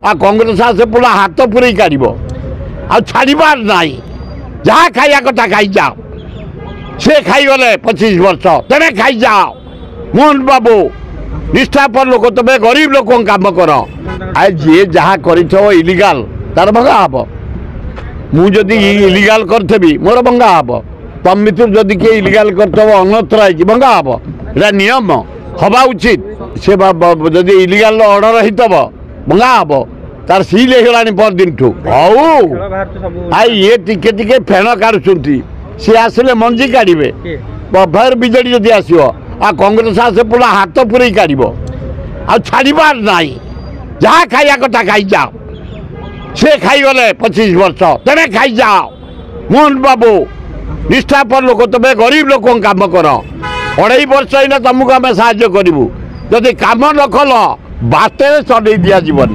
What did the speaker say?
आ कांग्रेस आसे पूरा हाथ पूरे काढ़ आ छाड़बार ना जहाँ खाया कथा खाई जाओ से खाईगले 25 वर्ष तेरे खाई जाओ मोहन बाबू निष्ठापर लोक तुम्हें गरीब लोक काम कर आ जी जहाँ कर इलिगाल तार भंगा हम मुझे इलिगाल करी मोर भंगा हम तम भर जदि किए इलिगाल कर अनथराइज भंगा हम एटा नियम हवा उचित से जदि इलिगाल अर्डर होतब भंगा हम तार सिल होगा पर दिन ठू हऊ आई ये टिके टिके फेण काढ़ुंट सी आसिले मंजी काढ़े भर विजेडी जदि आसो आ कांग्रेस आसे पूरा हाथ पूरे काढ़ आ छाड़बार ना जहाँ खाया कथा खाई जाओ से खाईगले 25 वर्ष तेरे खाई जाओ मोहन बाबू निष्ठापर लोक तुम्हें गरीब लोक काम कर 2.5 वर्ष तुमको आम साहय करूँ जदि कम न कल बाटे चढ़ई दि जीवन।